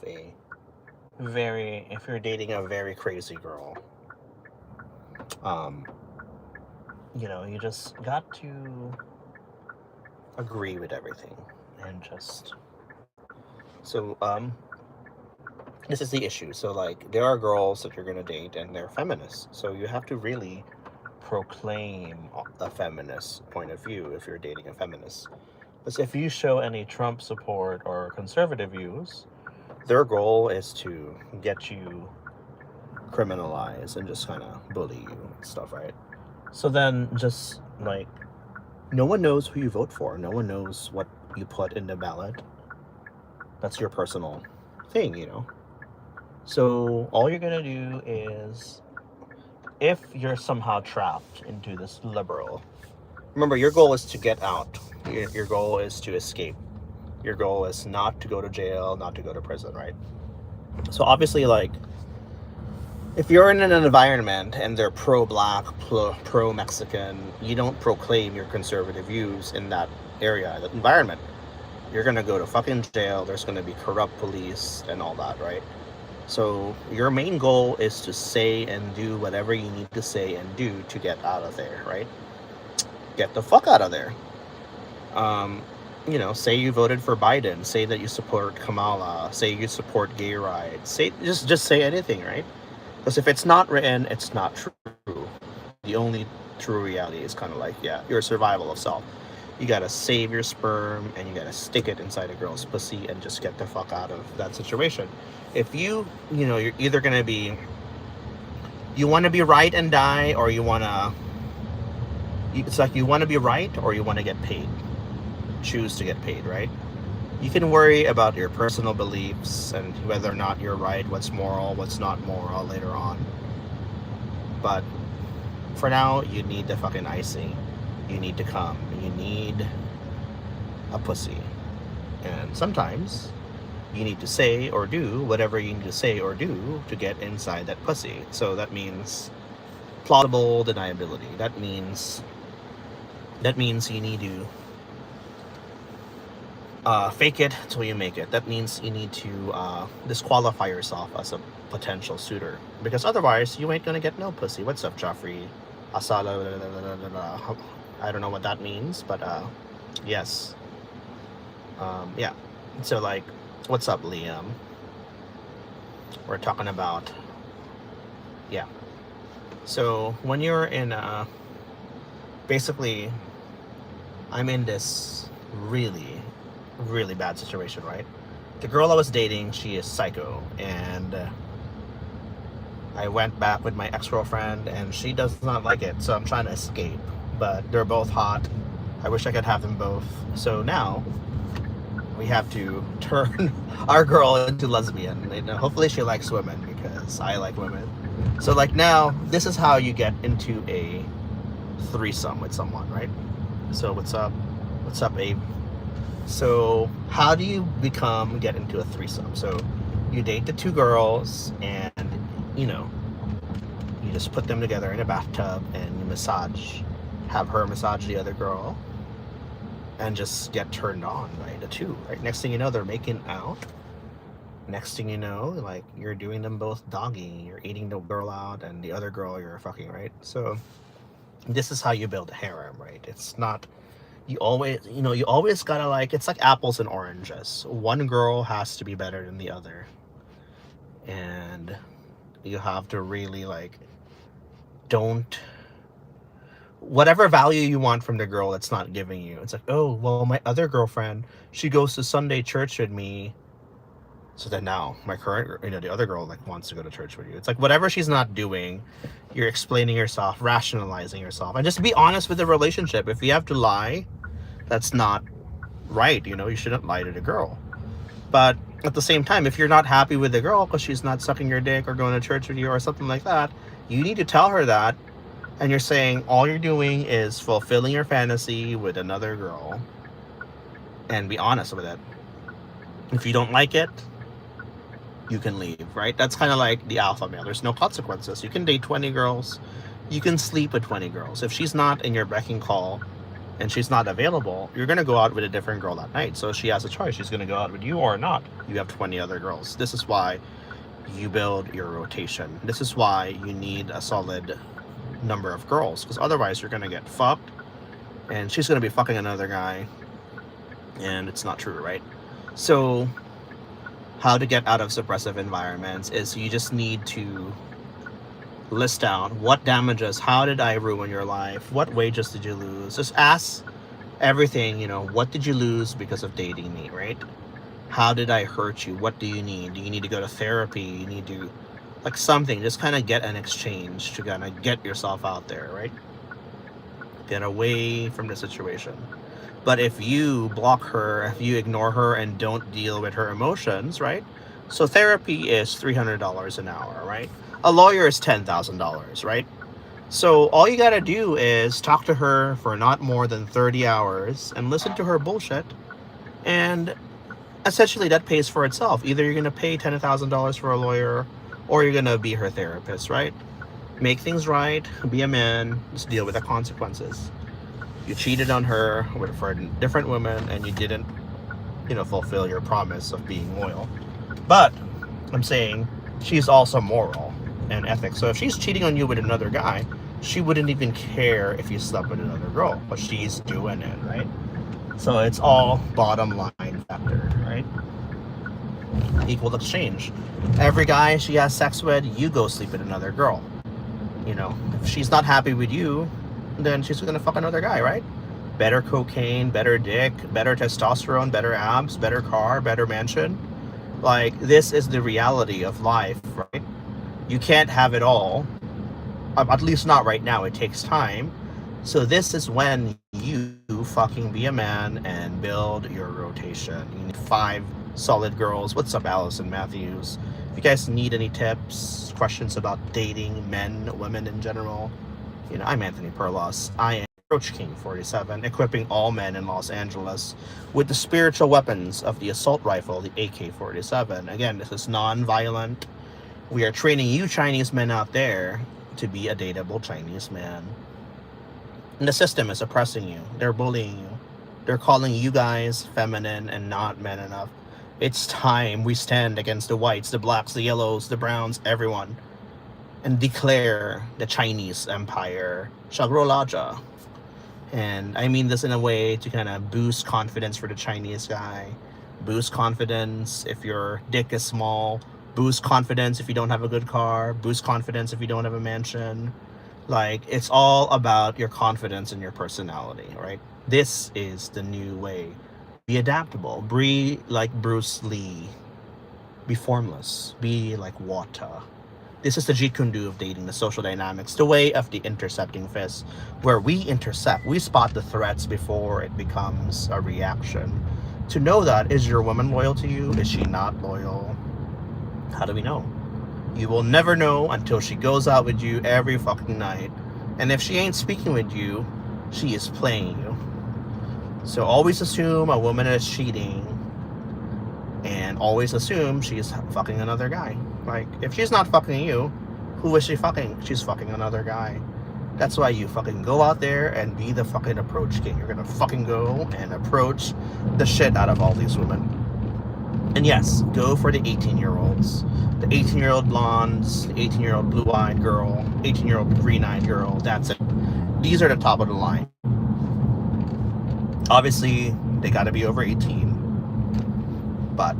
if you're dating a very crazy girl, um, you just got to agree with everything and just so this is the issue. So like there are girls that you're gonna date and they're feminists, so you have to really proclaim a feminist point of view if you're dating a feminist. Because if you show any Trump support or conservative views, their goal is to get you criminalized and just kind of bully you and stuff, right? So then just like no one knows who you vote for, no one knows what you put in the ballot. That's your personal thing. So all you're gonna do is, if you're somehow trapped into this liberal, remember your goal is to get out. Your goal is to escape. Your goal is not to go to jail, not to go to prison, right? So obviously, like, if you're in an environment and they're pro-black, pro-Mexican, you don't proclaim your conservative views in that area, that environment. You're gonna go to fucking jail. There's gonna be corrupt police and all that, right? So your main goal is to say and do whatever you need to say and do to get out of there, right? Get the fuck out of there. Say you voted for Biden. Say that you support Kamala. Say you support gay rights. Say just say anything, right? Because if it's not written, it's not true. The only true reality is kind of like, your survival of self. You gotta save your sperm and you gotta stick it inside a girl's pussy and just get the fuck out of that situation. If you're either gonna be, you want to be right and die, or it's like you want to be right or you want to get paid. Choose to get paid, right? You can worry about your personal beliefs and whether or not you're right, what's moral, what's not moral later on. But for now, you need the fucking icing. You need to come. You need a pussy. And sometimes you need to say or do whatever you need to say or do to get inside that pussy. So that means plausible deniability. That means you need to fake it till you make it. That means you need to disqualify yourself as a potential suitor, because otherwise you ain't gonna get no pussy. What's up, Joffrey? Asala. I don't know what that means, but yes. Yeah. So like, what's up, Liam? We're talking about, yeah. So when you're in basically, I'm in this really, really bad situation, right? The girl I was dating, she is psycho, and I went back with my ex-girlfriend, and she does not like it, so I'm trying to escape. But they're both hot. I wish I could have them both. So now we have to turn our girl into lesbian. Hopefully she likes women, because I like women. So like now, this is how you get into a threesome with someone, right? So what's up, Abe? So how do you get into a threesome? So you date the two girls, and you just put them together in a bathtub and you have her massage the other girl, and just get turned on by the two, right? Next thing you know, they're making out. Next thing you know, like, you're doing them both doggy. You're eating the girl out, and the other girl you're fucking, right? So this is how you build a harem, right? It's not, you always gotta, like, it's like apples and oranges. One girl has to be better than the other, and you have to really, like, don't, whatever value you want from the girl that's not giving you. It's like, oh, well, my other girlfriend, she goes to Sunday church with me, so then now my current, the other girl, like, wants to go to church with you. It's like, whatever she's not doing, you're explaining yourself, rationalizing yourself, and just be honest with the relationship. If you have to lie, that's not right. You shouldn't lie to the girl. But at the same time, if you're not happy with the girl because she's not sucking your dick or going to church with you or something like that, you need to tell her that, and you're saying all you're doing is fulfilling your fantasy with another girl, and be honest with it. If you don't like it, you can leave, right? That's kind of like the alpha male. There's no consequences. You can date 20 girls. You can sleep with 20 girls. If she's not in your beck and call, and she's not available, you're going to go out with a different girl that night. So she has a choice. She's going to go out with you or not. You have 20 other girls. This is why you build your rotation. This is why you need a solid number of girls, because otherwise you're going to get fucked and she's going to be fucking another guy, and it's not true, right? So how to get out of suppressive environments is you just need to list down what damages, how did I ruin your life, what wages did you lose. Just ask everything, you know, what did you lose because of dating me, right? How did I hurt you? What do you need? Do you need to go to therapy? You need to, like, something, just kind of get an exchange to kind of get yourself out there, right? Get away from the situation. But if you block her, if you ignore her and don't deal with her emotions, right? So therapy is $300 an hour, right? A lawyer is $10,000, right? So all you gotta do is talk to her for not more than 30 hours and listen to her bullshit, and essentially that pays for itself. Either you're gonna pay $10,000 for a lawyer, or you're gonna be her therapist, right? Make things right, be a man, just deal with the consequences. You cheated on her for a different woman, and you didn't, you know, fulfill your promise of being loyal. But I'm saying she's also moral and ethics. So if she's cheating on you with another guy, she wouldn't even care if you slept with another girl, but she's doing it, right? So it's all bottom line factor, right? Equal exchange. Every guy she has sex with, you go sleep with another girl. You know, if she's not happy with you, then she's gonna fuck another guy, right? Better cocaine, better dick, better testosterone, better abs, better car, better mansion. Like, this is the reality of life, right? You can't have it all, at least not right now. It takes time. So this is when you fucking be a man and build your rotation. You need 5 solid girls. What's up, Allison Matthews? If you guys need any tips, questions about dating, men, women in general, you know, I'm Anthony Perlos. I am Approach King 47, equipping all men in Los Angeles with the spiritual weapons of the assault rifle, the AK-47. Again, this is non-violent. We are training you Chinese men out there to be a dateable Chinese man. And the system is oppressing you. They're bullying you. They're calling you guys feminine and not men enough. It's time we stand against the whites, the blacks, the yellows, the browns, everyone, and declare the Chinese empire shall grow larger. And I mean this in a way to kind of boost confidence for the Chinese guy. Boost confidence if your dick is small. Boost confidence if you don't have a good car. Boost confidence if you don't have a mansion. Like, it's all about your confidence and your personality, right? This is the new way. Be adaptable. Be like Bruce Lee. Be formless. Be like water. This is the Jeet Kune Do of dating, the social dynamics, the way of the intercepting fist, where we intercept, we spot the threats before it becomes a reaction. To know that, is your woman loyal to you? Is she not loyal? How do we know? You will never know until she goes out with you every fucking night. And if she ain't speaking with you, she is playing you. So always assume a woman is cheating, and always assume she's fucking another guy. Like, if she's not fucking you, who is she fucking? She's fucking another guy. That's why you fucking go out there and be the fucking approach king. You're gonna fucking go and approach the shit out of all these women. And yes, go for the 18-year-olds. The 18-year-old blondes, the 18-year-old blue-eyed girl, 18-year-old green-eyed girl. That's it. These are the top of the line. Obviously, they gotta be over 18. But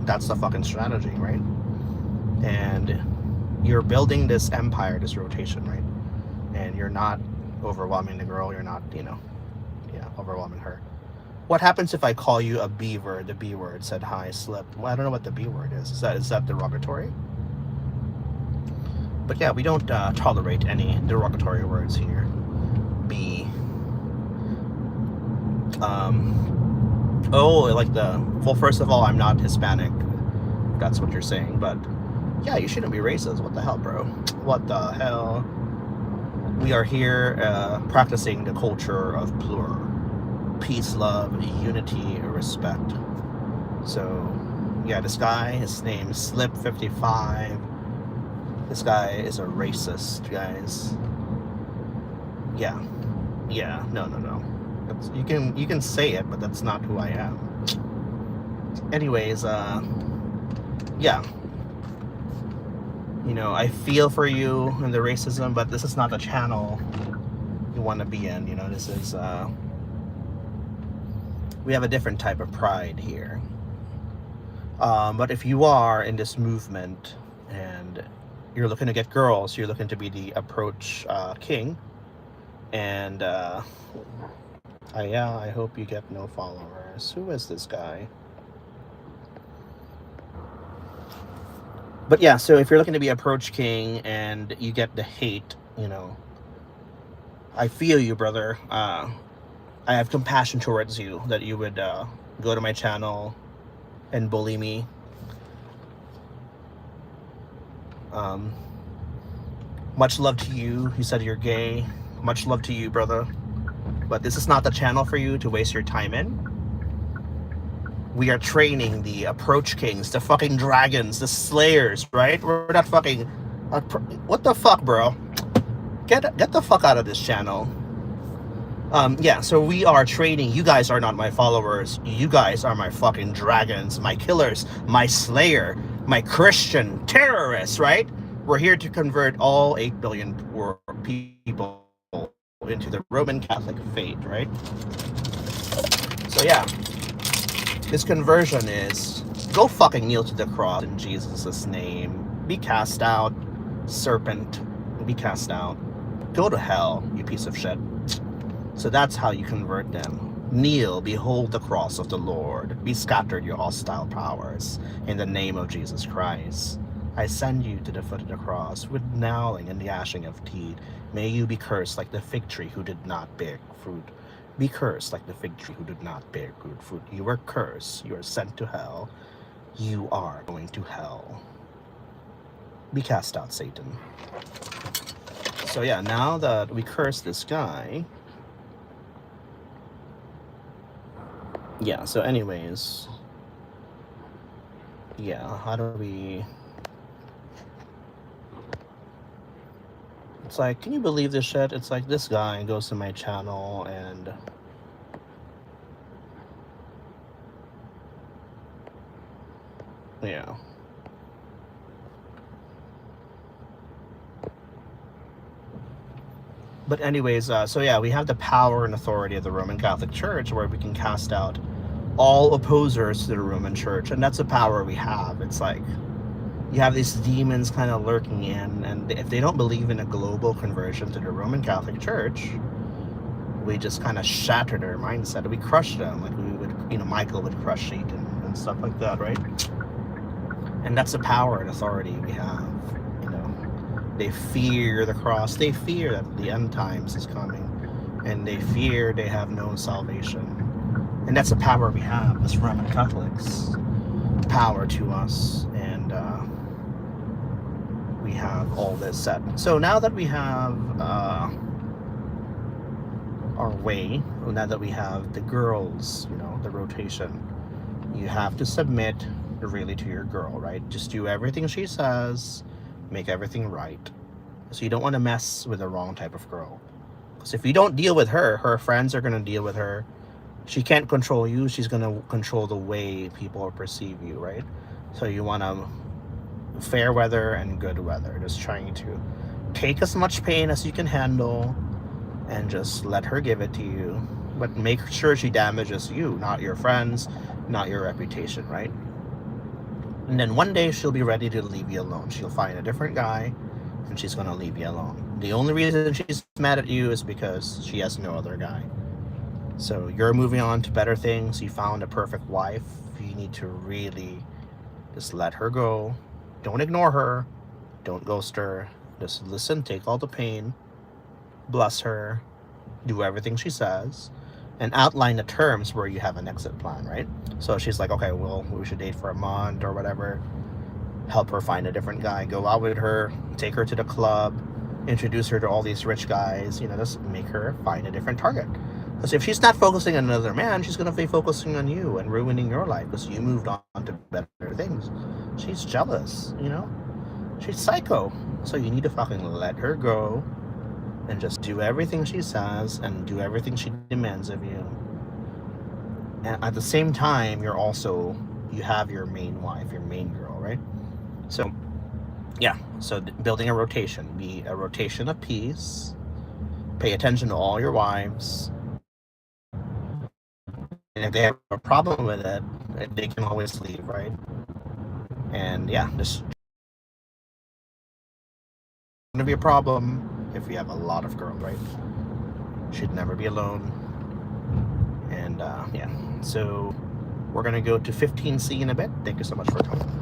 that's the fucking strategy, right? And you're building this empire, this rotation, right? And you're not overwhelming the girl. You're not, overwhelming her. What happens if I call you a B word? The B word said hi, slip. Well, I don't know what the B word is. Is that derogatory? But yeah, we don't tolerate any derogatory words here. B. Well, first of all, I'm not Hispanic. If that's what you're saying, but yeah, you shouldn't be racist. What the hell, bro? What the hell? We are here practicing the culture of plural. Peace, love, unity, respect. So, yeah, this guy, his name is Slip55. This guy is a racist, guys. Yeah, no. You can say it, but that's not who I am. Anyways, yeah. I feel for you and the racism, but this is not the channel you want to be in. This is we have a different type of pride here. But if you are in this movement and you're looking to get girls, you're looking to be the approach king, and I hope you get no followers. Who is this guy? But yeah, so if you're looking to be approach king and you get the hate, I feel you, brother. I have compassion towards you that you would go to my channel and bully me. Much love to you. You said you're gay. Much love to you, brother. But this is not the channel for you to waste your time in. We are training the approach kings, the fucking dragons, the slayers, right? We're not fucking... what the fuck, bro? Get the fuck out of this channel. Yeah, so we are training. You guys are not my followers. You guys are my fucking dragons, my killers, my slayer, my Christian terrorists, right? We're here to convert all 8 billion people into the Roman Catholic faith, right? So yeah, this conversion is go fucking kneel to the cross in Jesus' name. Be cast out, serpent. Be cast out. Go to hell, you piece of shit. So that's how you convert them. Kneel, behold the cross of the Lord. Be scattered, your hostile powers, in the name of Jesus Christ. I send you to the foot of the cross with gnawing and the gnashing of teeth. May you be cursed like the fig tree who did not bear fruit. Be cursed like the fig tree who did not bear good fruit. You are cursed. You are sent to hell. You are going to hell. Be cast out, Satan. So yeah, now that we curse this guy... Yeah, so anyways... Yeah, how do we... It's like, can you believe this shit? It's like this guy goes to my channel and... Yeah. But anyways, so yeah, we have the power and authority of the Roman Catholic Church where we can cast out all opposers to the Roman Church. And that's the power we have. It's like, you have these demons kind of lurking in, and if they don't believe in a global conversion to the Roman Catholic Church, we just kind of shatter their mindset. We crush them, like we would, Michael would crush Satan and stuff like that, right? And that's the power and authority we have. They fear the cross. They fear that the end times is coming, and they fear they have no salvation. And that's the power we have as Roman Catholics. Power to us, and we have all this set. So now that we have our way, now that we have the girls, the rotation, you have to submit really to your girl, right? Just do everything she says, make everything right. So you don't want to mess with the wrong type of girl, because if you don't deal with her, her friends are going to deal with her. She can't control you. She's going to control the way people perceive you, right? So you want to fair weather and good weather, just trying to take as much pain as you can handle and just let her give it to you, but make sure she damages you, not your friends, not your reputation, right? And then one day she'll be ready to leave you alone. She'll find a different guy and she's going to leave you alone. The only reason she's mad at you is because she has no other guy. So you're moving on to better things. You found a perfect wife. You need to really just let her go. Don't ignore her. Don't ghost her. Just listen, take all the pain, bless her, do everything she says, and outline the terms where you have an exit plan, right? So she's like, okay, well, we should date for a month or whatever. Help her find a different guy. Go out with her. Take her to the club. Introduce her to all these rich guys. Just make her find a different target. Because if she's not focusing on another man, she's going to be focusing on you and ruining your life because you moved on to better things. She's jealous, She's psycho. So you need to fucking let her go and just do everything she says and do everything she demands of you. And at the same time, you have your main wife, your main girl, right? So yeah, so building a rotation, be a rotation of peace. Pay attention to all your wives, and if they have a problem with it, they can always leave, right? And yeah, just gonna be a problem if you have a lot of girls, right? Should never be alone. And yeah, so we're gonna go to 15C in a bit. Thank you so much for coming.